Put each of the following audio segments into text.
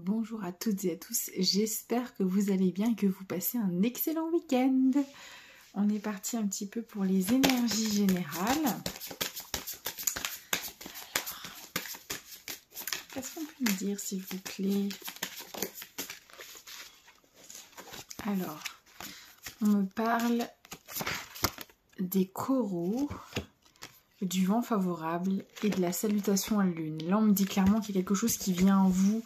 Bonjour à toutes et à tous, j'espère que vous allez bien et que vous passez un excellent week-end. On est parti un petit peu pour les énergies générales. Alors, qu'est-ce qu'on peut me dire s'il vous plaît? Alors, on me parle des coraux, du vent favorable et de la salutation à la lune. Là, on me dit clairement qu'il y a quelque chose qui vient en vous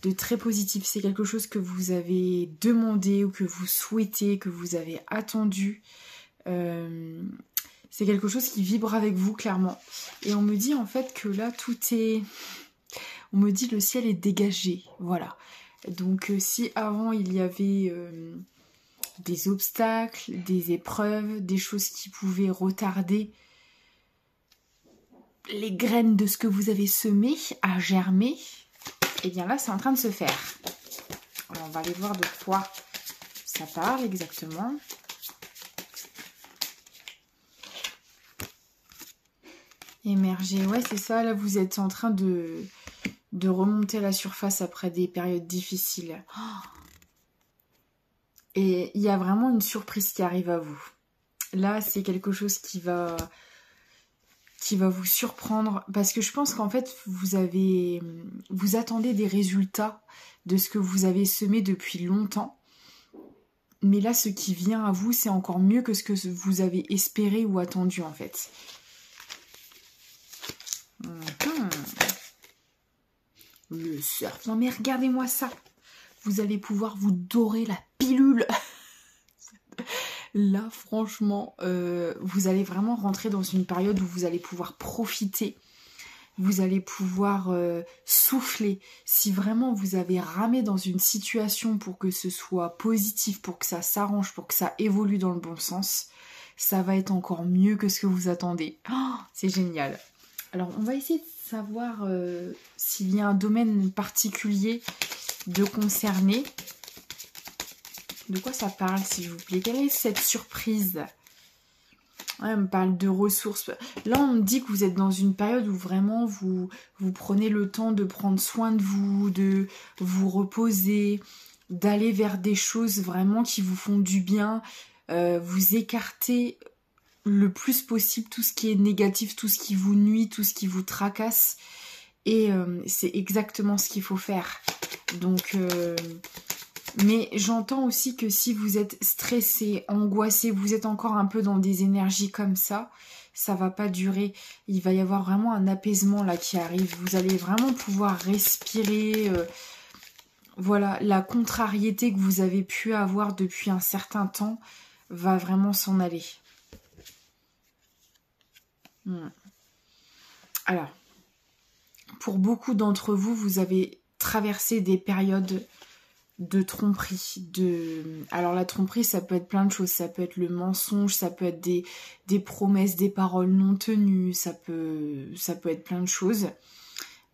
de très positif. C'est quelque chose que vous avez demandé ou que vous souhaitez, que vous avez attendu. C'est quelque chose qui vibre avec vous, clairement. Et on me dit en fait que là, tout est... On me dit le ciel est dégagé, voilà. Donc si avant il y avait des obstacles, des épreuves, des choses qui pouvaient retarder les graines de ce que vous avez semé à germer, et bien là c'est en train de se faire. Alors on va aller voir de quoi ça parle exactement. Émerger, ouais c'est ça, là vous êtes en train de remonter à la surface après des périodes difficiles. Et il y a vraiment une surprise qui arrive à vous. Là c'est quelque chose qui va vous surprendre, parce que je pense qu'en fait vous attendez des résultats de ce que vous avez semé depuis longtemps, mais là ce qui vient à vous c'est encore mieux que ce que vous avez espéré ou attendu en fait. Le surf, non mais regardez-moi ça, vous allez pouvoir vous dorer la pilule. Là, franchement, vous allez vraiment rentrer dans une période où vous allez pouvoir profiter. Vous allez pouvoir souffler. Si vraiment vous avez ramé dans une situation pour que ce soit positif, pour que ça s'arrange, pour que ça évolue dans le bon sens, ça va être encore mieux que ce que vous attendez. Oh, c'est génial. Alors, on va essayer de savoir s'il y a un domaine particulier de concerné. De quoi ça parle, s'il vous plaît? Quelle est cette surprise? Ouais, on me parle de ressources. Là, on me dit que vous êtes dans une période où vraiment vous prenez le temps de prendre soin de vous, de vous reposer, d'aller vers des choses vraiment qui vous font du bien. Vous écartez le plus possible tout ce qui est négatif, tout ce qui vous nuit, tout ce qui vous tracasse. Et c'est exactement ce qu'il faut faire. Donc... mais j'entends aussi que si vous êtes stressé, angoissé, vous êtes encore un peu dans des énergies comme ça va pas durer. Il va y avoir vraiment un apaisement là qui arrive. Vous allez vraiment pouvoir respirer. Voilà, la contrariété que vous avez pu avoir depuis un certain temps va vraiment s'en aller. Alors, pour beaucoup d'entre vous, vous avez traversé des périodes de tromperie, alors la tromperie ça peut être plein de choses, ça peut être le mensonge, ça peut être des promesses, des paroles non tenues, ça peut être plein de choses,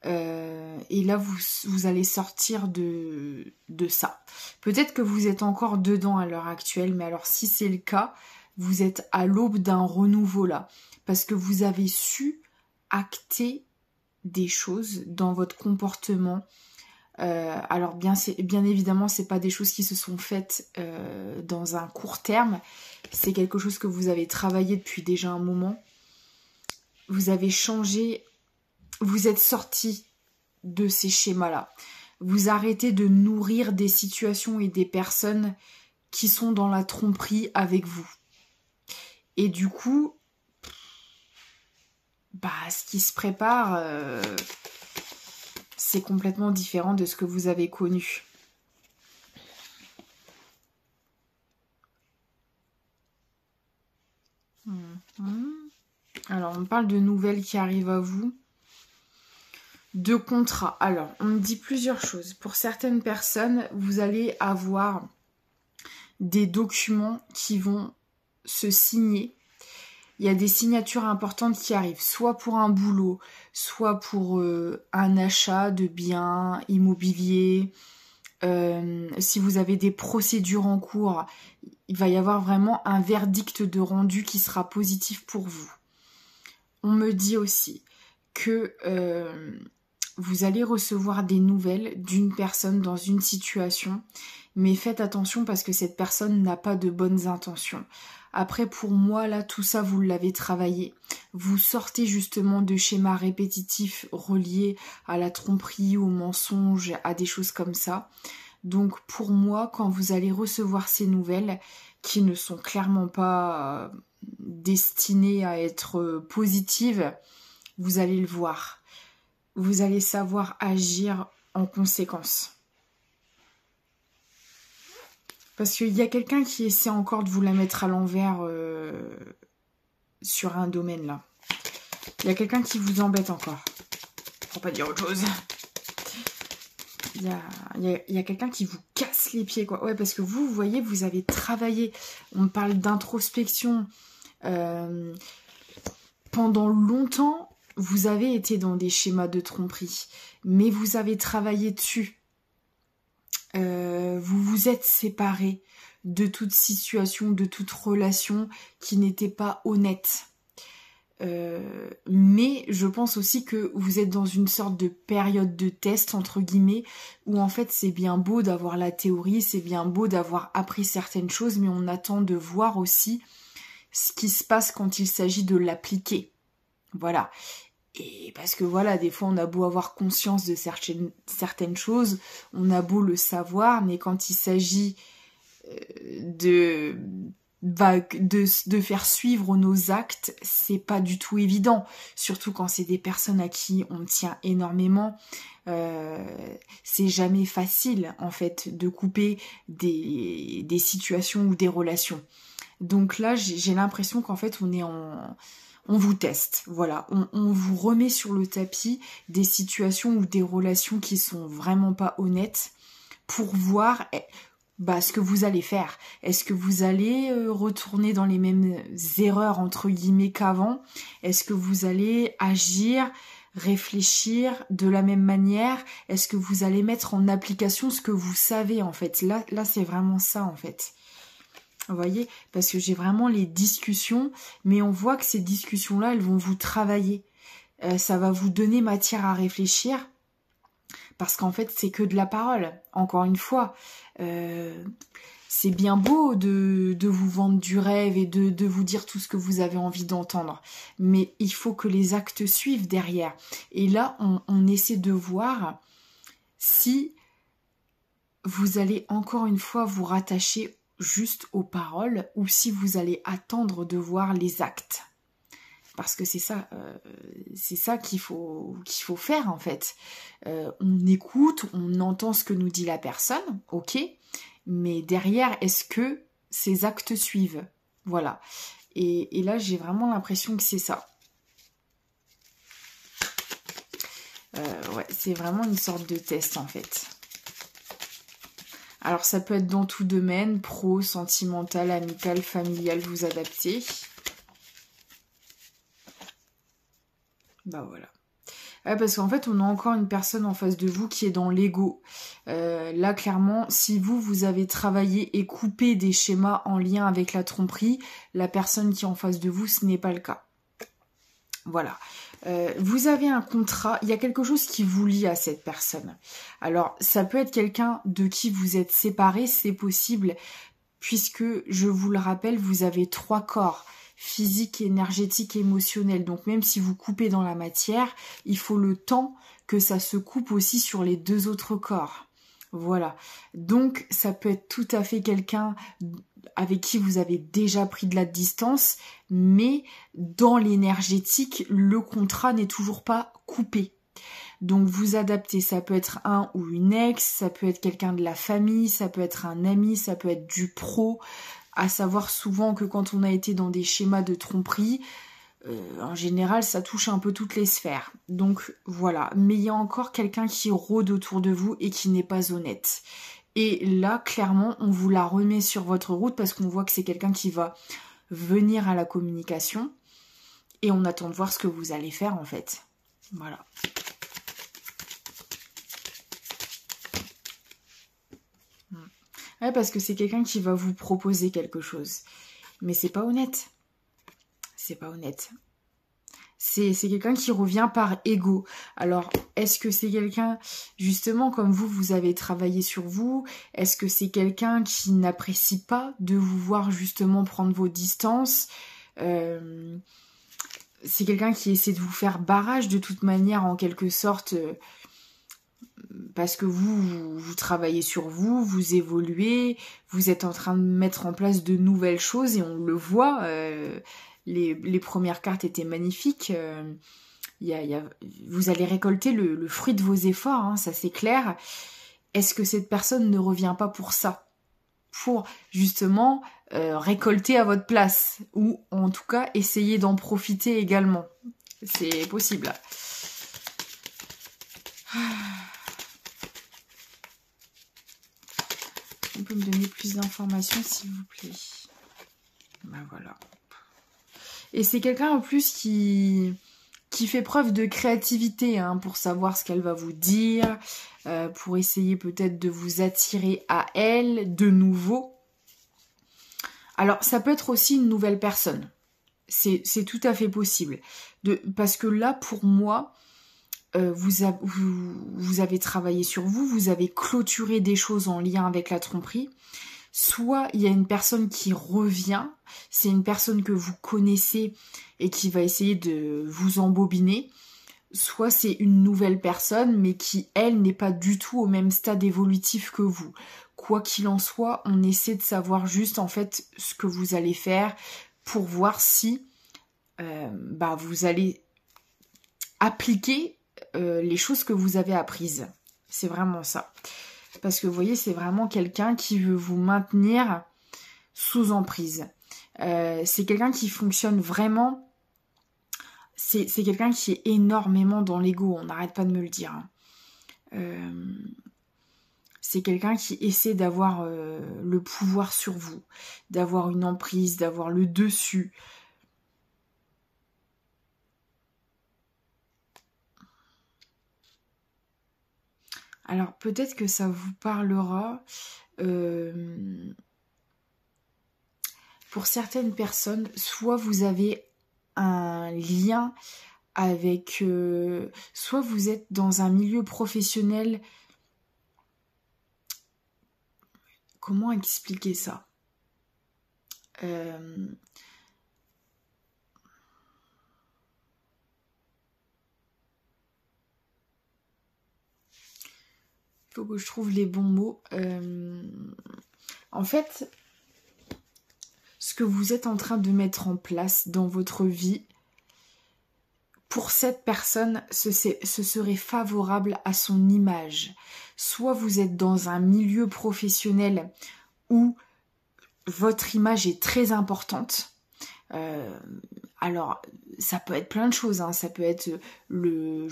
et là vous allez sortir de ça. Peut-être que vous êtes encore dedans à l'heure actuelle, mais alors si c'est le cas, vous êtes à l'aube d'un renouveau là, parce que vous avez su acter des choses dans votre comportement. Alors bien évidemment c'est pas des choses qui se sont faites dans un court terme, c'est quelque chose que vous avez travaillé depuis déjà un moment. Vous avez changé, vous êtes sorti de ces schémas-là. Vous arrêtez de nourrir des situations et des personnes qui sont dans la tromperie avec vous. Et du coup, ce qui se prépare... c'est complètement différent de ce que vous avez connu. Alors, on parle de nouvelles qui arrivent à vous. De contrats. Alors, on me dit plusieurs choses. Pour certaines personnes, vous allez avoir des documents qui vont se signer. Il y a des signatures importantes qui arrivent, soit pour un boulot, soit pour un achat de biens immobiliers. Si vous avez des procédures en cours, il va y avoir vraiment un verdict de rendu qui sera positif pour vous. On me dit aussi que vous allez recevoir des nouvelles d'une personne dans une situation, mais faites attention parce que cette personne n'a pas de bonnes intentions. Après, pour moi, là, tout ça, vous l'avez travaillé. Vous sortez justement de schémas répétitifs reliés à la tromperie, au mensonge, à des choses comme ça. Donc, pour moi, quand vous allez recevoir ces nouvelles, qui ne sont clairement pas destinées à être positives, vous allez le voir. Vous allez savoir agir en conséquence. Parce qu'il y a quelqu'un qui essaie encore de vous la mettre à l'envers sur un domaine là. Il y a quelqu'un qui vous embête encore. Pour pas dire autre chose. Il y a quelqu'un qui vous casse les pieds, quoi. Ouais, parce que vous voyez, vous avez travaillé. On parle d'introspection. Pendant longtemps, vous avez été dans des schémas de tromperie. Mais vous avez travaillé dessus. Vous vous êtes séparés de toute situation, de toute relation qui n'était pas honnête. Mais je pense aussi que vous êtes dans une sorte de période de test, entre guillemets, où en fait c'est bien beau d'avoir la théorie, c'est bien beau d'avoir appris certaines choses, mais on attend de voir aussi ce qui se passe quand il s'agit de l'appliquer. Voilà. Et parce que voilà, des fois on a beau avoir conscience de certaines choses, on a beau le savoir, mais quand il s'agit de faire suivre nos actes, c'est pas du tout évident. Surtout quand c'est des personnes à qui on tient énormément. C'est jamais facile en fait de couper des situations ou des relations. Donc là, j'ai l'impression qu'en fait on vous teste, voilà, on vous remet sur le tapis des situations ou des relations qui sont vraiment pas honnêtes pour voir ce que vous allez faire. Est-ce que vous allez retourner dans les mêmes erreurs entre guillemets qu'avant? Est-ce que vous allez agir, réfléchir de la même manière? Est-ce que vous allez mettre en application ce que vous savez en fait? Là c'est vraiment ça en fait. Vous voyez, parce que j'ai vraiment les discussions, mais on voit que ces discussions-là, elles vont vous travailler. Ça va vous donner matière à réfléchir, parce qu'en fait, c'est que de la parole. Encore une fois, c'est bien beau de vous vendre du rêve et de vous dire tout ce que vous avez envie d'entendre, mais il faut que les actes suivent derrière. Et là, on essaie de voir si vous allez encore une fois vous rattacher juste aux paroles ou si vous allez attendre de voir les actes. Parce que c'est ça qu'il faut faire en fait. On écoute, on entend ce que nous dit la personne, ok, mais derrière, est-ce que ces actes suivent? Voilà. Et là, j'ai vraiment l'impression que c'est ça. Ouais, c'est vraiment une sorte de test en fait. Alors ça peut être dans tout domaine, pro, sentimental, amical, familial, vous adaptez. Bah voilà. Ouais, parce qu'en fait, on a encore une personne en face de vous qui est dans l'ego. Là, clairement, si vous avez travaillé et coupé des schémas en lien avec la tromperie, la personne qui est en face de vous, ce n'est pas le cas. Voilà. Vous avez un contrat, il y a quelque chose qui vous lie à cette personne. Alors, ça peut être quelqu'un de qui vous êtes séparés, c'est possible, puisque, je vous le rappelle, vous avez 3 corps, physique, énergétique, émotionnel. Donc, même si vous coupez dans la matière, il faut le temps que ça se coupe aussi sur les 2 autres corps. Voilà. Donc, ça peut être tout à fait quelqu'un avec qui vous avez déjà pris de la distance, mais dans l'énergétique, le contrat n'est toujours pas coupé. Donc vous adaptez, ça peut être un ou une ex, ça peut être quelqu'un de la famille, ça peut être un ami, ça peut être du pro, à savoir souvent que quand on a été dans des schémas de tromperie, en général ça touche un peu toutes les sphères. Donc voilà, mais il y a encore quelqu'un qui rôde autour de vous et qui n'est pas honnête. Et là, clairement, on vous la remet sur votre route parce qu'on voit que c'est quelqu'un qui va venir à la communication et on attend de voir ce que vous allez faire en fait. Voilà. Ouais, parce que c'est quelqu'un qui va vous proposer quelque chose. Mais c'est pas honnête. C'est pas honnête. C'est quelqu'un qui revient par ego. Alors, est-ce que c'est quelqu'un, justement, comme vous avez travaillé sur vous? Est-ce que c'est quelqu'un qui n'apprécie pas de vous voir justement prendre vos distances? C'est quelqu'un qui essaie de vous faire barrage de toute manière, en quelque sorte, parce que vous travaillez sur vous, vous évoluez, vous êtes en train de mettre en place de nouvelles choses et on le voit. Les premières cartes étaient magnifiques. Vous allez récolter le fruit de vos efforts, hein, ça c'est clair. Est-ce que cette personne ne revient pas pour ça? Pour justement récolter à votre place, ou en tout cas essayer d'en profiter également. C'est possible. On peut me donner plus d'informations s'il vous plaît? Ben voilà. Et c'est quelqu'un en plus qui fait preuve de créativité, hein, pour savoir ce qu'elle va vous dire, pour essayer peut-être de vous attirer à elle de nouveau. Alors, ça peut être aussi une nouvelle personne. C'est tout à fait possible. Parce que là, pour moi, vous avez travaillé sur vous, vous avez clôturé des choses en lien avec la tromperie. Soit il y a une personne qui revient, c'est une personne que vous connaissez et qui va essayer de vous embobiner. Soit c'est une nouvelle personne, mais qui, elle, n'est pas du tout au même stade évolutif que vous. Quoi qu'il en soit, on essaie de savoir juste, en fait, ce que vous allez faire pour voir si vous allez appliquer les choses que vous avez apprises. C'est vraiment ça. Parce que vous voyez, c'est vraiment quelqu'un qui veut vous maintenir sous emprise. C'est quelqu'un qui fonctionne vraiment... C'est quelqu'un qui est énormément dans l'ego, on n'arrête pas de me le dire. C'est quelqu'un qui essaie d'avoir le pouvoir sur vous, d'avoir une emprise, d'avoir le dessus. Alors peut-être que ça vous parlera. Pour certaines personnes, soit vous avez un lien avec... soit vous êtes dans un milieu professionnel. Comment expliquer ça? Il faut que je trouve les bons mots. En fait, ce que vous êtes en train de mettre en place dans votre vie, pour cette personne, ce serait favorable à son image. Soit vous êtes dans un milieu professionnel où votre image est très importante. Alors, ça peut être plein de choses, hein. Ça peut être le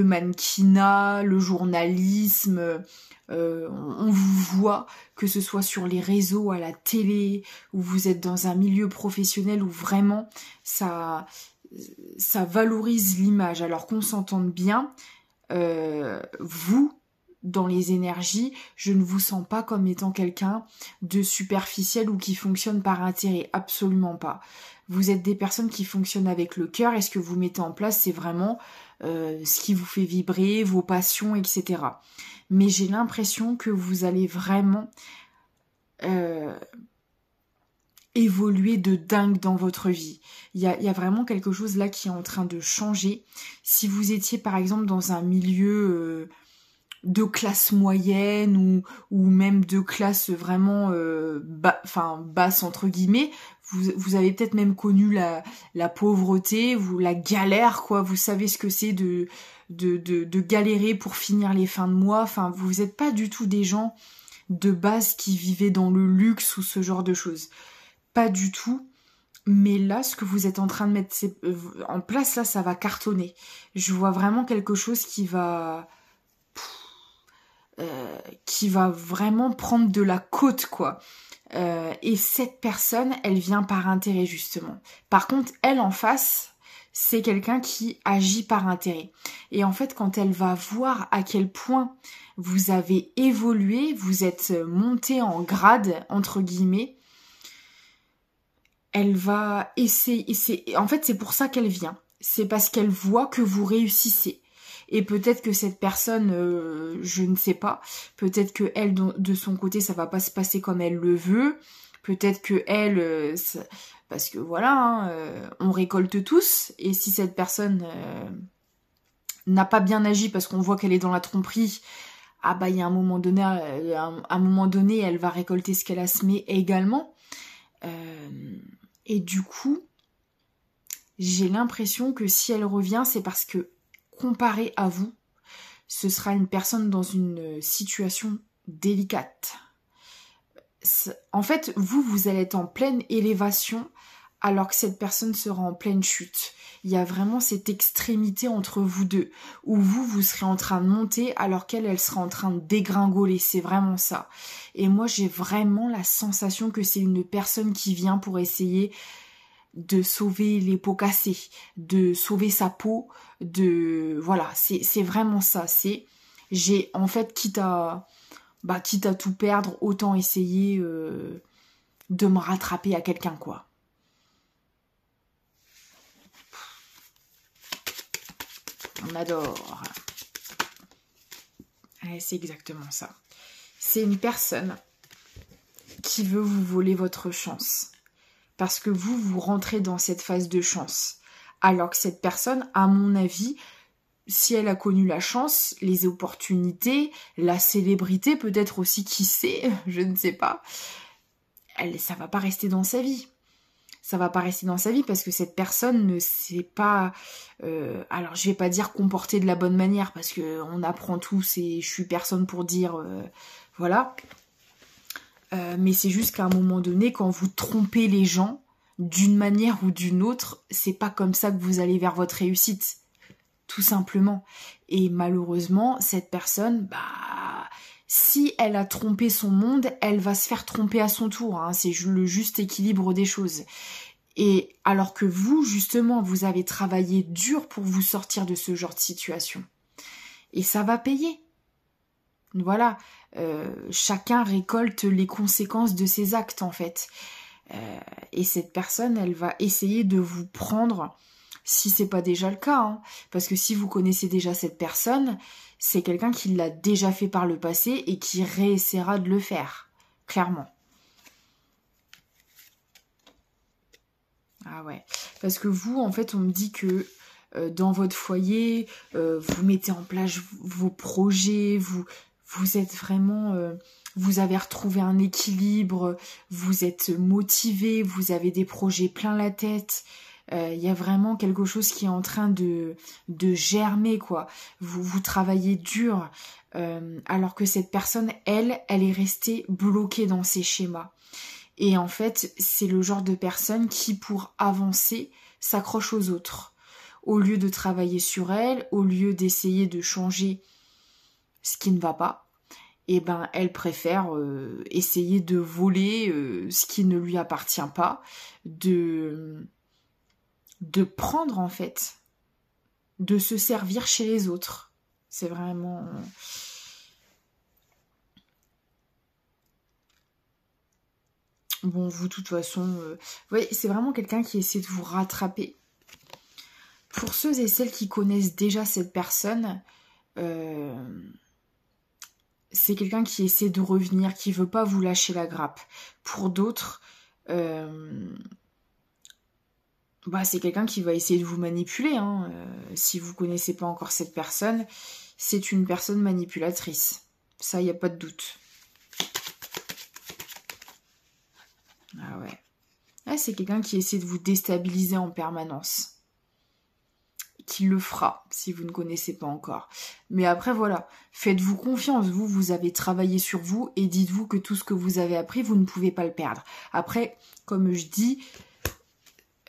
mannequinat, le journalisme. On vous voit, que ce soit sur les réseaux, à la télé, où vous êtes dans un milieu professionnel où vraiment ça valorise l'image. Alors qu'on s'entende bien, vous, dans les énergies, je ne vous sens pas comme étant quelqu'un de superficiel ou qui fonctionne par intérêt. Absolument pas. Vous êtes des personnes qui fonctionnent avec le cœur et ce que vous mettez en place, c'est vraiment ce qui vous fait vibrer, vos passions, etc. Mais j'ai l'impression que vous allez vraiment évoluer de dingue dans votre vie. Il y a vraiment quelque chose là qui est en train de changer. Si vous étiez par exemple dans un milieu de classe moyenne ou même de classe vraiment basse entre guillemets, vous avez peut-être même connu la pauvreté, la galère, quoi. Vous savez ce que c'est de galérer pour finir les fins de mois. Enfin, vous n'êtes pas du tout des gens de base qui vivaient dans le luxe ou ce genre de choses. Pas du tout. Mais là, ce que vous êtes en train de mettre en place, là, ça va cartonner. Je vois vraiment quelque chose qui va vraiment prendre de la côte, quoi. Et cette personne, elle vient par intérêt, justement. Par contre, elle, en face, c'est quelqu'un qui agit par intérêt. Et en fait, quand elle va voir à quel point vous avez évolué, vous êtes monté en grade, entre guillemets, elle va essayer, en fait c'est pour ça qu'elle vient, c'est parce qu'elle voit que vous réussissez. Et peut-être que cette personne, je ne sais pas, peut-être que elle de son côté ça va pas se passer comme elle le veut, peut-être que elle, parce que voilà, hein, on récolte tous, et si cette personne n'a pas bien agi parce qu'on voit qu'elle est dans la tromperie, ah bah il y a un moment donné, un moment donné, elle va récolter ce qu'elle a semé également. Et du coup, j'ai l'impression que si elle revient, c'est parce que, comparé à vous, ce sera une personne dans une situation délicate. En fait, vous allez être en pleine élévation alors que cette personne sera en pleine chute. Il y a vraiment cette extrémité entre vous deux, où vous serez en train de monter alors qu'elle, elle sera en train de dégringoler. C'est vraiment ça. Et moi, j'ai vraiment la sensation que c'est une personne qui vient pour essayer de sauver les pots cassés, de sauver sa peau, voilà, c'est vraiment ça. J'ai en fait, quitte à tout perdre, autant essayer de me rattraper à quelqu'un, quoi. On adore. Ouais, c'est exactement ça. C'est une personne qui veut vous voler votre chance. Parce que vous rentrez dans cette phase de chance. Alors que cette personne, à mon avis, si elle a connu la chance, les opportunités, la célébrité, peut-être aussi, qui sait, je ne sais pas, ça va pas rester dans sa vie. Ça va pas rester dans sa vie parce que cette personne ne sait pas, alors je vais pas dire comporter de la bonne manière parce que on apprend tous et je suis personne pour dire, voilà. Mais c'est juste qu'à un moment donné, quand vous trompez les gens, d'une manière ou d'une autre, c'est pas comme ça que vous allez vers votre réussite. Tout simplement. Et malheureusement, cette personne, si elle a trompé son monde, elle va se faire tromper à son tour. Hein. C'est le juste équilibre des choses. Et alors que vous, justement, vous avez travaillé dur pour vous sortir de ce genre de situation. Et ça va payer. Voilà. Chacun récolte les conséquences de ses actes, en fait. Et cette personne, elle va essayer de vous prendre, si c'est pas déjà le cas, hein, parce que si vous connaissez déjà cette personne, c'est quelqu'un qui l'a déjà fait par le passé et qui réessaiera de le faire, clairement. Ah ouais, parce que vous, en fait, on me dit que dans votre foyer, vous mettez en place vos projets, vous êtes vraiment... vous avez retrouvé un équilibre, vous êtes motivé, vous avez des projets plein la tête. Y a vraiment quelque chose qui est en train de germer, quoi. Vous travaillez dur, alors que cette personne, elle est restée bloquée dans ses schémas. Et en fait, c'est le genre de personne qui, pour avancer, s'accroche aux autres. Au lieu de travailler sur elle, au lieu d'essayer de changer ce qui ne va pas, eh ben, elle préfère essayer de voler ce qui ne lui appartient pas, de prendre en fait, de se servir chez les autres. C'est vraiment... Bon, vous, de toute façon, vous voyez, c'est vraiment quelqu'un qui essaie de vous rattraper. Pour ceux et celles qui connaissent déjà cette personne, c'est quelqu'un qui essaie de revenir, qui veut pas vous lâcher la grappe. Pour d'autres, c'est quelqu'un qui va essayer de vous manipuler. Hein. Si vous connaissez pas encore cette personne, c'est une personne manipulatrice. Ça, il n'y a pas de doute. Ah ouais. Là, c'est quelqu'un qui essaie de vous déstabiliser en permanence. Qui le fera, si vous ne connaissez pas encore. Mais après, voilà, faites-vous confiance. Vous avez travaillé sur vous et dites-vous que tout ce que vous avez appris, vous ne pouvez pas le perdre. Après, comme je dis,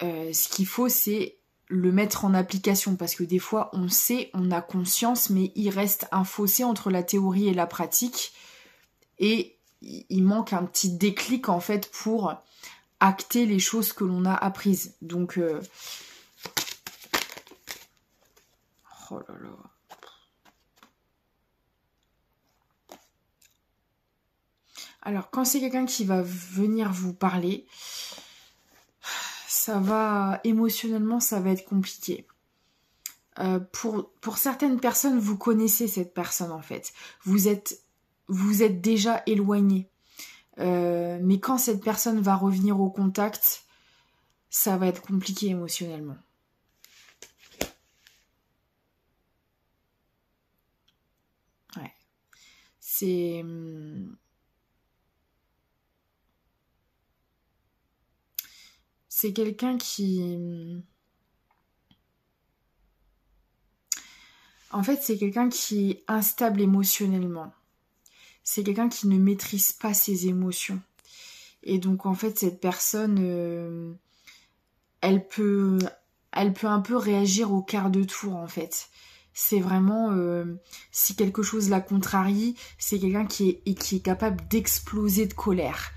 ce qu'il faut, c'est le mettre en application. Parce que des fois, on sait, on a conscience, mais il reste un fossé entre la théorie et la pratique. Et il manque un petit déclic, en fait, pour acter les choses que l'on a apprises. Donc... oh là là. Alors, quand c'est quelqu'un qui va venir vous parler, ça va, émotionnellement, ça va être compliqué. Pour certaines personnes, vous connaissez cette personne en fait. Vous êtes déjà éloigné. Mais quand cette personne va revenir au contact, ça va être compliqué émotionnellement. Ouais. C'est quelqu'un qui... En fait, c'est quelqu'un qui est instable émotionnellement. C'est quelqu'un qui ne maîtrise pas ses émotions. Et donc, en fait, cette personne, elle peut un peu réagir au quart de tour, en fait. C'est vraiment, si quelque chose la contrarie, c'est quelqu'un qui est capable d'exploser de colère.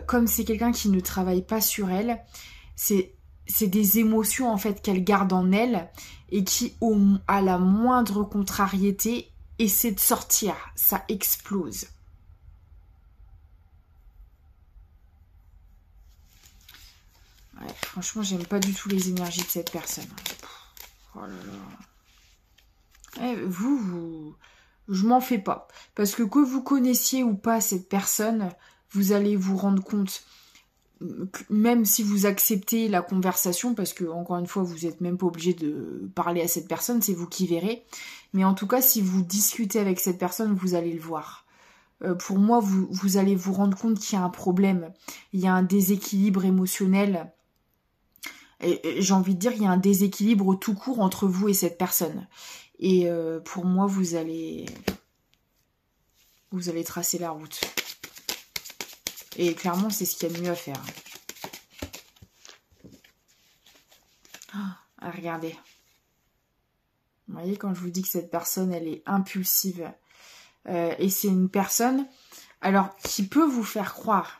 Comme c'est quelqu'un qui ne travaille pas sur elle, c'est des émotions en fait qu'elle garde en elle et qui, à la moindre contrariété, essaie de sortir. Ça explose. Ouais, franchement, j'aime pas du tout les énergies de cette personne. Oh là là. Je m'en fais pas. Parce que vous connaissiez ou pas cette personne, vous allez vous rendre compte, même si vous acceptez la conversation, parce que, encore une fois, vous n'êtes même pas obligé de parler à cette personne, c'est vous qui verrez. Mais en tout cas, si vous discutez avec cette personne, vous allez le voir. Pour moi, vous allez vous rendre compte qu'il y a un problème. Il y a un déséquilibre émotionnel. Et j'ai envie de dire, il y a un déséquilibre tout court entre vous et cette personne. Et pour moi, vous allez tracer la route. Et clairement, c'est ce qu'il y a de mieux à faire. Ah, regardez. Vous voyez, quand je vous dis que cette personne, elle est impulsive. Et c'est une personne, alors, qui peut vous faire croire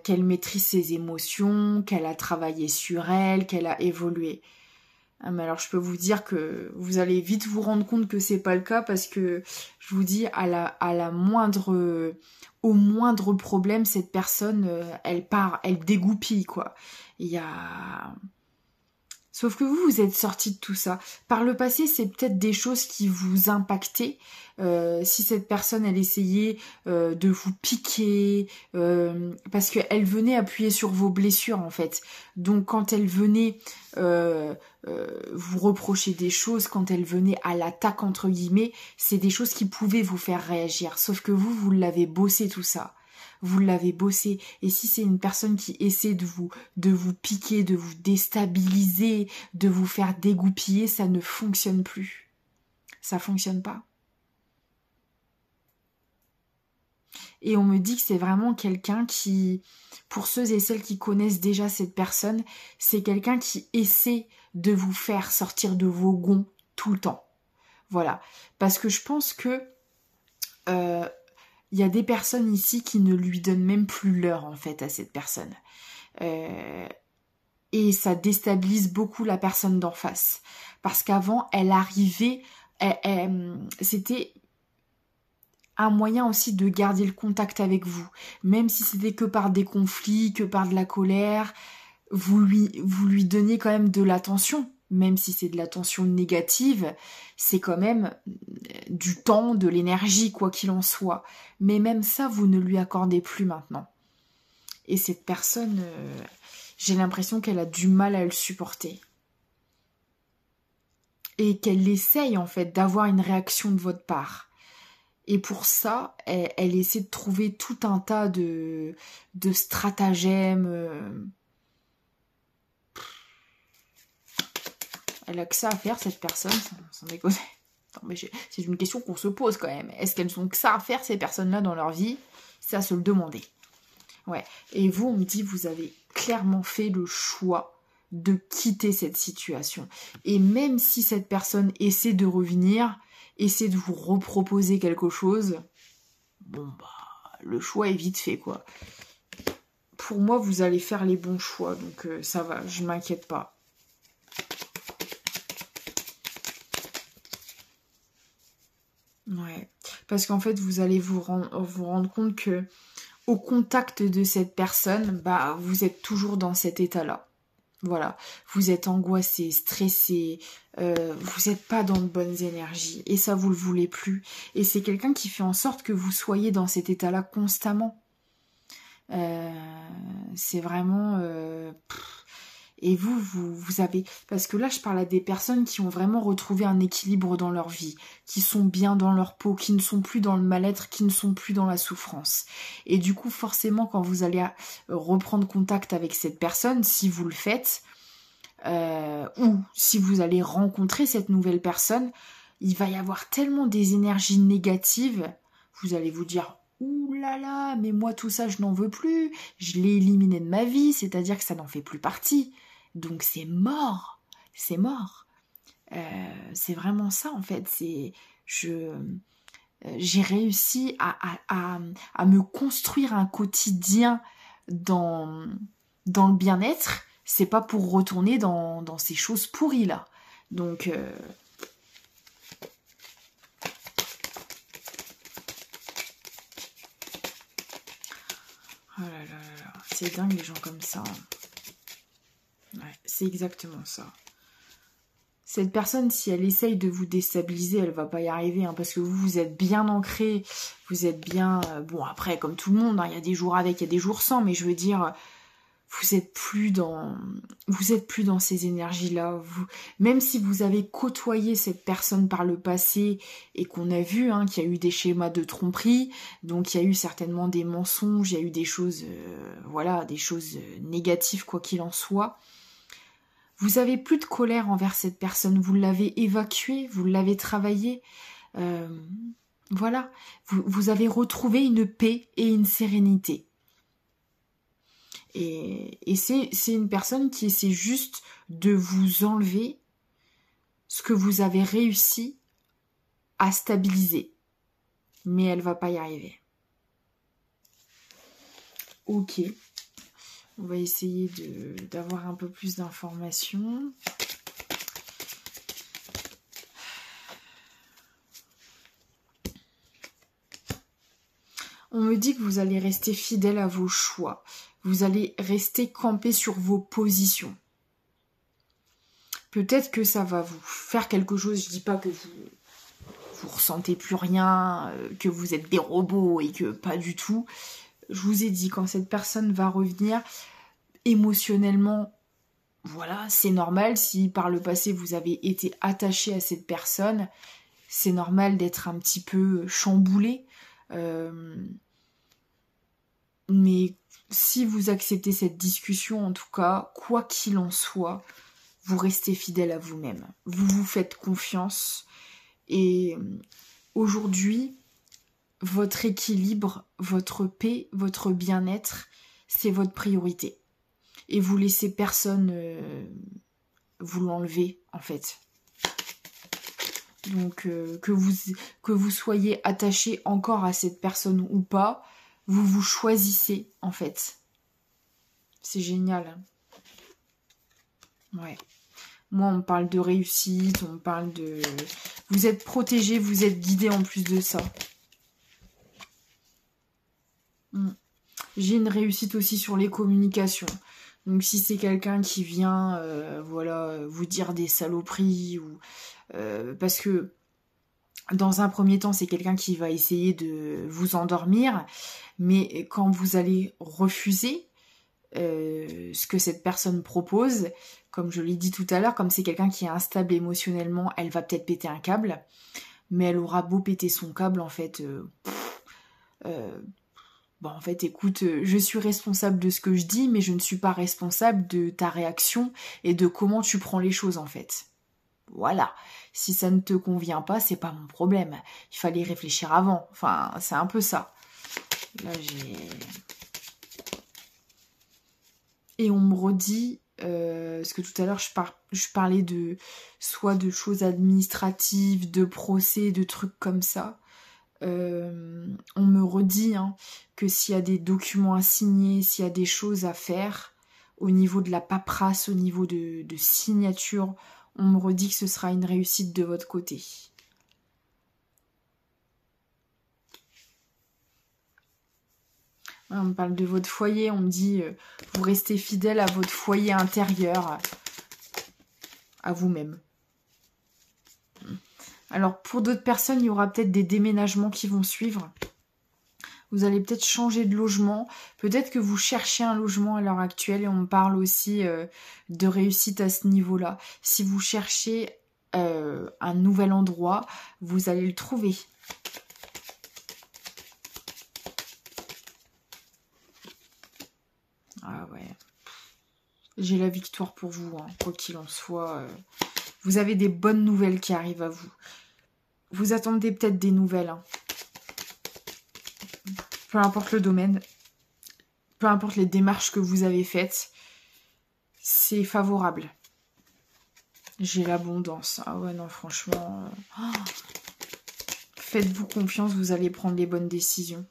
qu'elle maîtrise ses émotions, qu'elle a travaillé sur elle, qu'elle a évolué. Ah, mais alors je peux vous dire que vous allez vite vous rendre compte que c'est pas le cas, parce que je vous dis, au moindre problème, cette personne, elle dégoupille quoi. Il y a... Sauf que vous êtes sorti de tout ça. Par le passé, c'est peut-être des choses qui vous impactaient. Si cette personne, elle essayait de vous piquer, parce qu'elle venait appuyer sur vos blessures, en fait. Donc, quand elle venait vous reprocher des choses, quand elle venait à l'attaque, entre guillemets, c'est des choses qui pouvaient vous faire réagir. Sauf que vous l'avez bossé tout ça. Vous l'avez bossé. Et si c'est une personne qui essaie de vous piquer, de vous déstabiliser, de vous faire dégoupiller, ça ne fonctionne plus. Ça fonctionne pas. Et on me dit que c'est vraiment quelqu'un qui, pour ceux et celles qui connaissent déjà cette personne, c'est quelqu'un qui essaie de vous faire sortir de vos gonds tout le temps. Voilà. Parce que je pense que il y a des personnes ici qui ne lui donnent même plus l'heure, en fait, à cette personne. Et ça déstabilise beaucoup la personne d'en face. Parce qu'avant, elle arrivait... c'était un moyen aussi de garder le contact avec vous. Même si c'était que par des conflits, que par de la colère, vous lui donniez quand même de l'attention. Même si c'est de l'attention négative, c'est quand même du temps, de l'énergie, quoi qu'il en soit. Mais même ça, vous ne lui accordez plus maintenant. Et cette personne, j'ai l'impression qu'elle a du mal à le supporter. Et qu'elle essaye, en fait, d'avoir une réaction de votre part. Et pour ça, elle essaie de trouver tout un tas de stratagèmes. Elle a que ça à faire, cette personne, sans déconner. Non, mais c'est une question qu'on se pose quand même. Est-ce qu'elles ont que ça à faire, ces personnes-là, dans leur vie? C'est à se le demander. Ouais. Et vous, on me dit, vous avez clairement fait le choix de quitter cette situation. Et même si cette personne essaie de revenir, essaie de vous reproposer quelque chose, bon, bah, le choix est vite fait, quoi. Pour moi, vous allez faire les bons choix, donc ça va, je m'inquiète pas. Ouais, parce qu'en fait, vous allez vous rendre compte que au contact de cette personne, bah vous êtes toujours dans cet état-là. Voilà, vous êtes angoissé, stressé, vous n'êtes pas dans de bonnes énergies et ça vous le voulez plus. Et c'est quelqu'un qui fait en sorte que vous soyez dans cet état-là constamment. C'est vraiment... Et vous avez... Parce que là, je parle à des personnes qui ont vraiment retrouvé un équilibre dans leur vie, qui sont bien dans leur peau, qui ne sont plus dans le mal-être, qui ne sont plus dans la souffrance. Et du coup, forcément, quand vous allez reprendre contact avec cette personne, si vous le faites, ou si vous allez rencontrer cette nouvelle personne, il va y avoir tellement des énergies négatives, vous allez vous dire... Ouh là là, mais moi tout ça je n'en veux plus, je l'ai éliminé de ma vie, c'est-à-dire que ça n'en fait plus partie. Donc c'est mort, c'est mort. C'est vraiment ça en fait. J'ai réussi à me construire un quotidien dans le bien-être. C'est pas pour retourner dans ces choses pourries là. Donc oh là là là là, c'est dingue les gens comme ça. Ouais, c'est exactement ça. Cette personne, si elle essaye de vous déstabiliser, elle va pas y arriver, hein, parce que vous êtes bien ancré, vous êtes bien... bon, après, comme tout le monde, hein, il y a des jours avec, il y a des jours sans, mais je veux dire, vous êtes plus dans ces énergies-là. Même si vous avez côtoyé cette personne par le passé et qu'on a vu hein, qu'il y a eu des schémas de tromperie, donc il y a eu certainement des mensonges, il y a eu des choses, voilà, des choses négatives quoi qu'il en soit. Vous avez plus de colère envers cette personne, vous l'avez évacuée, vous l'avez travaillée. Voilà, vous avez retrouvé une paix et une sérénité. Et c'est une personne qui essaie juste de vous enlever ce que vous avez réussi à stabiliser. Mais elle va pas y arriver. Ok. On va essayer d'avoir un peu plus d'informations. On me dit que vous allez rester fidèle à vos choix. Vous allez rester campé sur vos positions. Peut-être que ça va vous faire quelque chose. Je dis pas que vous ressentez plus rien, que vous êtes des robots et que pas du tout. Je vous ai dit, quand cette personne va revenir émotionnellement, voilà, c'est normal. Si par le passé vous avez été attaché à cette personne, c'est normal d'être un petit peu chamboulé. Mais si vous acceptez cette discussion, en tout cas, quoi qu'il en soit, vous restez fidèle à vous-même. Vous vous faites confiance. Et aujourd'hui, votre équilibre, votre paix, votre bien-être, c'est votre priorité. Et vous laissez personne vous l'enlever, en fait. Donc, que vous soyez attaché encore à cette personne ou pas, vous vous choisissez, en fait. C'est génial. Hein. Ouais. Moi, on me parle de réussite, on me parle de... Vous êtes protégé, vous êtes guidé en plus de ça. J'ai une réussite aussi sur les communications. Donc si c'est quelqu'un qui vient voilà, vous dire des saloperies, ou parce que dans un premier temps, c'est quelqu'un qui va essayer de vous endormir, mais quand vous allez refuser ce que cette personne propose, comme je l'ai dit tout à l'heure, comme c'est quelqu'un qui est instable émotionnellement, elle va peut-être péter un câble, mais elle aura beau péter son câble, en fait... bon, en fait, écoute, je suis responsable de ce que je dis, mais je ne suis pas responsable de ta réaction et de comment tu prends les choses, en fait. Voilà. Si ça ne te convient pas, c'est pas mon problème. Il fallait réfléchir avant. Enfin, c'est un peu ça. Là, j'ai... Et on me redit, parce que tout à l'heure, je parlais de soit de choses administratives, de procès, de trucs comme ça. On me redit hein, que s'il y a des documents à signer, s'il y a des choses à faire au niveau de la paperasse, au niveau de signature, on me redit que ce sera une réussite de votre côté. On me parle de votre foyer, on me dit vous restez fidèle à votre foyer intérieur, à vous-même. Alors pour d'autres personnes, il y aura peut-être des déménagements qui vont suivre. Vous allez peut-être changer de logement. Peut-être que vous cherchez un logement à l'heure actuelle et on me parle aussi de réussite à ce niveau-là. Si vous cherchez un nouvel endroit, vous allez le trouver. Ah ouais. J'ai la victoire pour vous, hein, quoi qu'il en soit. Vous avez des bonnes nouvelles qui arrivent à vous. Vous attendez peut-être des nouvelles. Hein. Peu importe le domaine, peu importe les démarches que vous avez faites, c'est favorable. J'ai l'abondance. Ah ouais, non, franchement... Faites-vous confiance, vous allez prendre les bonnes décisions.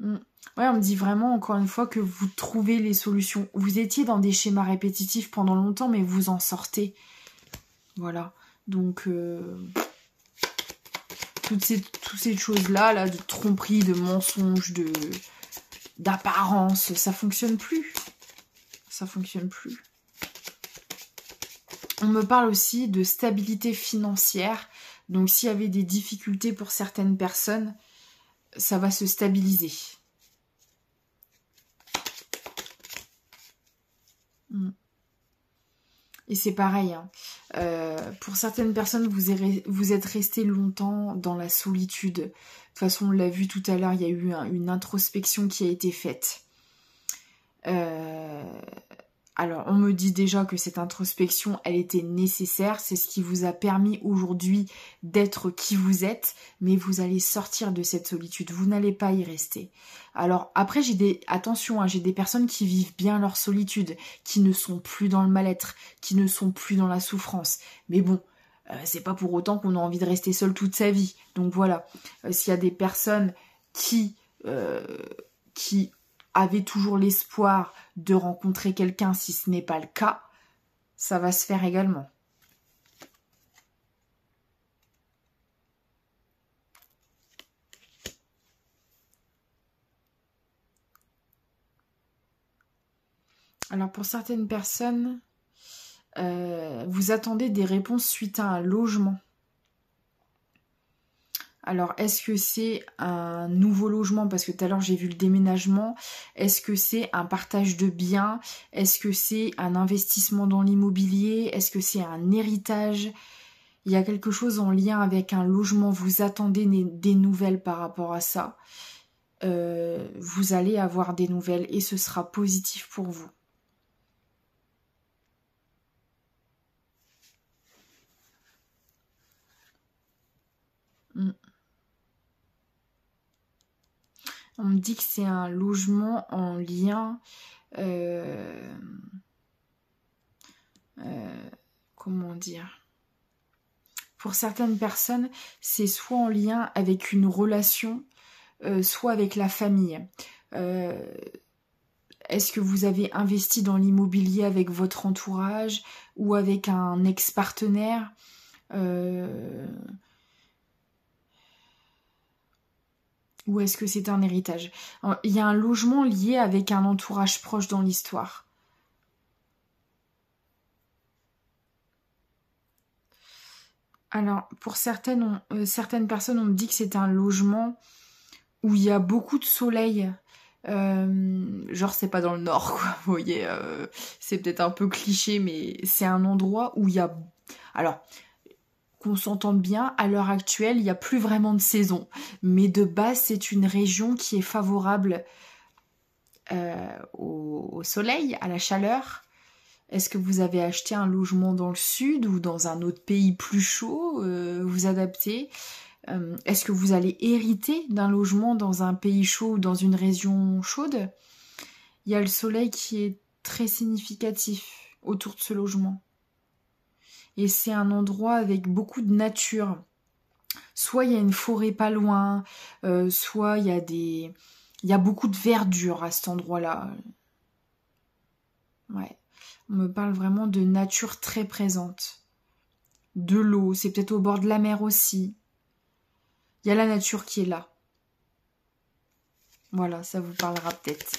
Ouais, on me dit vraiment, encore une fois, que vous trouvez les solutions. Vous étiez dans des schémas répétitifs pendant longtemps, mais vous en sortez. Voilà. Donc, toutes ces choses-là, là, de tromperie, de mensonges, d'apparence, ça fonctionne plus. Ça fonctionne plus. On me parle aussi de stabilité financière. Donc, s'il y avait des difficultés pour certaines personnes, ça va se stabiliser. Et c'est pareil. Hein. Pour certaines personnes, vous êtes resté longtemps dans la solitude. De toute façon, on l'a vu tout à l'heure, il y a eu une introspection qui a été faite. Alors, on me dit déjà que cette introspection, elle était nécessaire. C'est ce qui vous a permis aujourd'hui d'être qui vous êtes. Mais vous allez sortir de cette solitude. Vous n'allez pas y rester. Alors, après, attention, hein, j'ai des personnes qui vivent bien leur solitude, qui ne sont plus dans le mal-être, qui ne sont plus dans la souffrance. Mais bon, c'est pas pour autant qu'on a envie de rester seul toute sa vie. Donc voilà. S'il y a des personnes qui avaient toujours l'espoir de rencontrer quelqu'un, si ce n'est pas le cas, ça va se faire également. Alors pour certaines personnes, vous attendez des réponses suite à un logement. Alors, est-ce que c'est un nouveau logement? Parce que tout à l'heure, j'ai vu le déménagement. Est-ce que c'est un partage de biens? Est-ce que c'est un investissement dans l'immobilier? Est-ce que c'est un héritage? Il y a quelque chose en lien avec un logement. Vous attendez des nouvelles par rapport à ça. Vous allez avoir des nouvelles et ce sera positif pour vous. On me dit que c'est un logement en lien... comment dire? Pour certaines personnes, c'est soit en lien avec une relation, soit avec la famille. Est-ce que vous avez investi dans l'immobilier avec votre entourage ou avec un ex-partenaire? Ou est-ce que c'est un héritage? Il y a un logement lié avec un entourage proche dans l'histoire. Alors, pour certaines personnes, on me dit que c'est un logement où il y a beaucoup de soleil. Genre, c'est pas dans le nord, quoi. Vous voyez, c'est peut-être un peu cliché, mais c'est un endroit où il y a... Alors, qu'on s'entende bien, à l'heure actuelle, il n'y a plus vraiment de saison. Mais de base, c'est une région qui est favorable au soleil, à la chaleur. Est-ce que vous avez acheté un logement dans le sud ou dans un autre pays plus chaud, vous adaptez? Est-ce que vous allez hériter d'un logement dans un pays chaud ou dans une région chaude? Il y a le soleil qui est très significatif autour de ce logement. Et c'est un endroit avec beaucoup de nature. Soit il y a une forêt pas loin, soit il y a beaucoup de verdure à cet endroit-là. Ouais. On me parle vraiment de nature très présente. De l'eau, c'est peut-être au bord de la mer aussi. Il y a la nature qui est là. Voilà, ça vous parlera peut-être.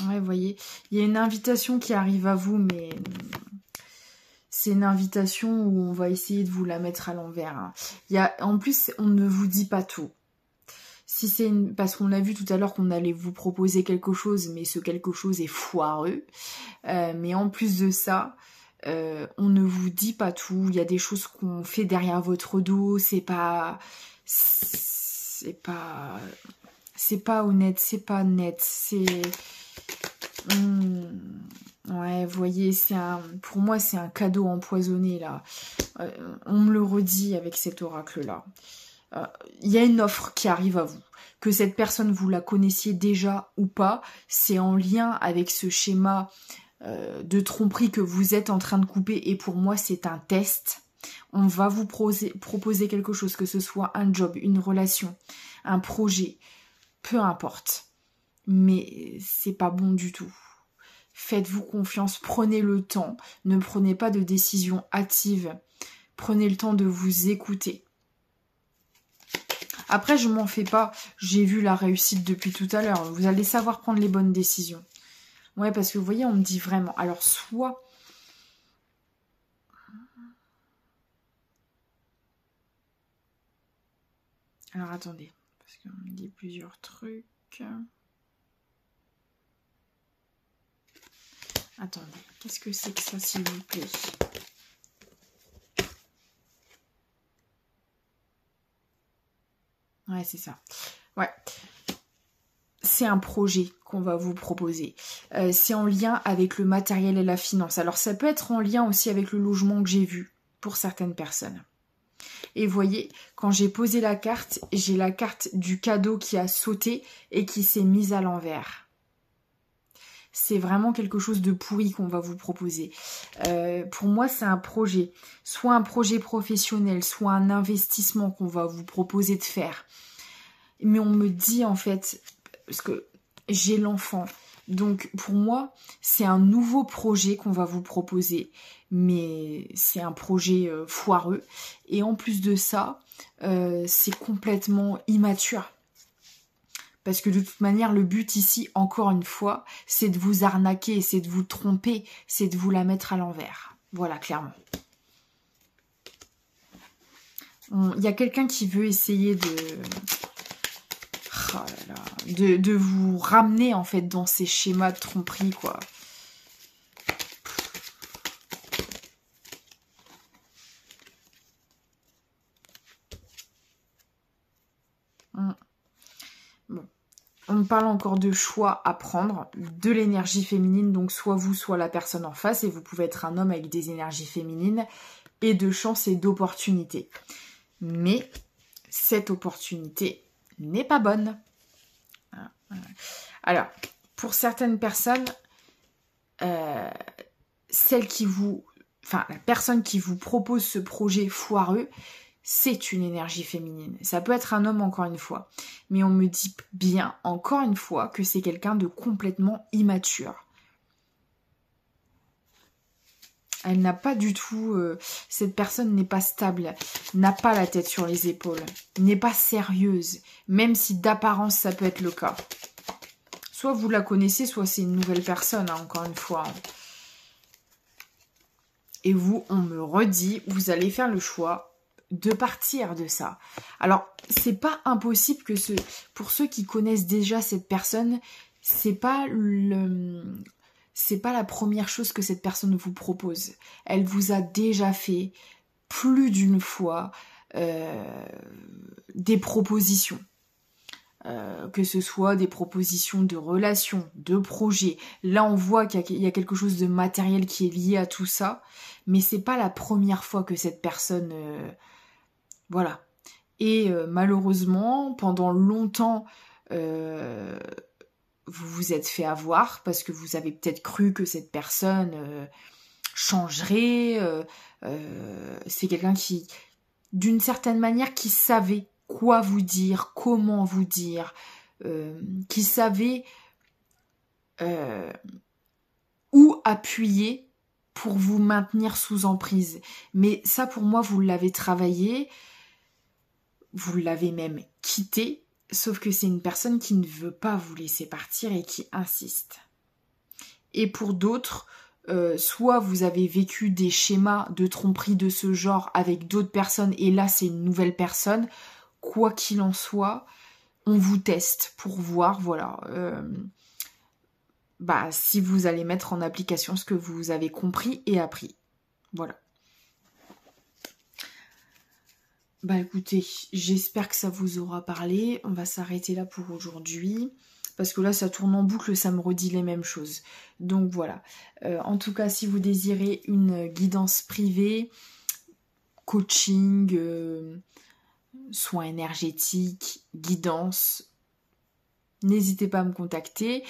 Ouais, vous voyez, il y a une invitation qui arrive à vous, mais c'est une invitation où on va essayer de vous la mettre à l'envers. Hein. En plus, on ne vous dit pas tout. Si c'est parce qu'on a vu tout à l'heure qu'on allait vous proposer quelque chose, mais ce quelque chose est foireux. Mais en plus de ça, on ne vous dit pas tout. Il y a des choses qu'on fait derrière votre dos. C'est pas honnête, c'est pas net. Ouais, vous voyez, pour moi, c'est un cadeau empoisonné, là. On me le redit avec cet oracle-là. Il y a une offre qui arrive à vous. Que cette personne, vous la connaissiez déjà ou pas, c'est en lien avec ce schéma de tromperie que vous êtes en train de couper. Et pour moi, c'est un test. On va vous proposer quelque chose, que ce soit un job, une relation, un projet, peu importe. Mais c'est pas bon du tout. Faites-vous confiance, prenez le temps. Ne prenez pas de décision hâtive. Prenez le temps de vous écouter. Après, je m'en fais pas. J'ai vu la réussite depuis tout à l'heure. Vous allez savoir prendre les bonnes décisions. Ouais, parce que vous voyez, on me dit vraiment. Alors, soit... Alors, attendez. Parce qu'on me dit plusieurs trucs. Attendez. Qu'est-ce que c'est que ça, s'il vous plaît ? Ouais, c'est ça. Ouais. C'est un projet qu'on va vous proposer. C'est en lien avec le matériel et la finance. Alors, ça peut être en lien aussi avec le logement que j'ai vu pour certaines personnes. Et vous voyez, quand j'ai posé la carte, j'ai la carte du cadeau qui a sauté et qui s'est mise à l'envers. C'est vraiment quelque chose de pourri qu'on va vous proposer. Pour moi, c'est un projet. Soit un projet professionnel, soit un investissement qu'on va vous proposer de faire. Mais on me dit en fait, parce que j'ai l'enfant, donc pour moi, c'est un nouveau projet qu'on va vous proposer. Mais c'est un projet foireux. Et en plus de ça, c'est complètement immature. Parce que de toute manière, le but ici, encore une fois, c'est de vous arnaquer, c'est de vous tromper, c'est de vous la mettre à l'envers. Voilà, clairement. Il y a quelqu'un qui veut essayer de vous ramener, en fait, dans ces schémas de tromperie, quoi. Bon. On me parle encore de choix à prendre, de l'énergie féminine, donc soit vous, soit la personne en face, et vous pouvez être un homme avec des énergies féminines, et de chance et d'opportunité. Mais cette opportunité n'est pas bonne. Alors, pour certaines personnes, la personne qui vous propose ce projet foireux, c'est une énergie féminine. Ça peut être un homme, encore une fois. Mais on me dit bien, encore une fois, que c'est quelqu'un de complètement immature. Elle n'a pas du tout... cette personne n'est pas stable, n'a pas la tête sur les épaules, n'est pas sérieuse, même si d'apparence ça peut être le cas. Soit vous la connaissez, soit c'est une nouvelle personne, hein, encore une fois. Et vous, on me redit, vous allez faire le choix de partir de ça. Alors, c'est pas impossible que pour ceux qui connaissent déjà cette personne, c'est pas la première chose que cette personne vous propose. Elle vous a déjà fait plus d'une fois des propositions. Que ce soit des propositions de relations, de projets. Là, on voit qu'il y a quelque chose de matériel qui est lié à tout ça, mais c'est pas la première fois que cette personne... Voilà. Et malheureusement, pendant longtemps, vous vous êtes fait avoir parce que vous avez peut-être cru que cette personne changerait. C'est quelqu'un qui, d'une certaine manière, qui savait quoi vous dire, comment vous dire, qui savait où appuyer pour vous maintenir sous emprise. Mais ça, pour moi, vous l'avez travaillé, vous l'avez même quitté, sauf que c'est une personne qui ne veut pas vous laisser partir et qui insiste. Et pour d'autres, soit vous avez vécu des schémas de tromperie de ce genre avec d'autres personnes et là c'est une nouvelle personne, quoi qu'il en soit, on vous teste pour voir, voilà, si vous allez mettre en application ce que vous avez compris et appris. Voilà. Écoutez, j'espère que ça vous aura parlé. On va s'arrêter là pour aujourd'hui. Parce que là, ça tourne en boucle, ça me redit les mêmes choses. Donc voilà. En tout cas, si vous désirez une guidance privée, coaching, soins énergétiques, guidance, n'hésitez pas à me contacter.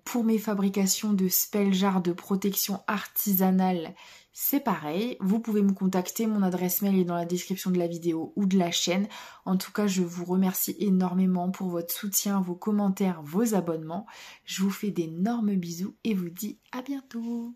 Pour mes fabrications de spell jars de protection artisanale, c'est pareil. Vous pouvez me contacter. Mon adresse mail est dans la description de la vidéo ou de la chaîne. En tout cas, je vous remercie énormément pour votre soutien, vos commentaires, vos abonnements. Je vous fais d'énormes bisous et vous dis à bientôt.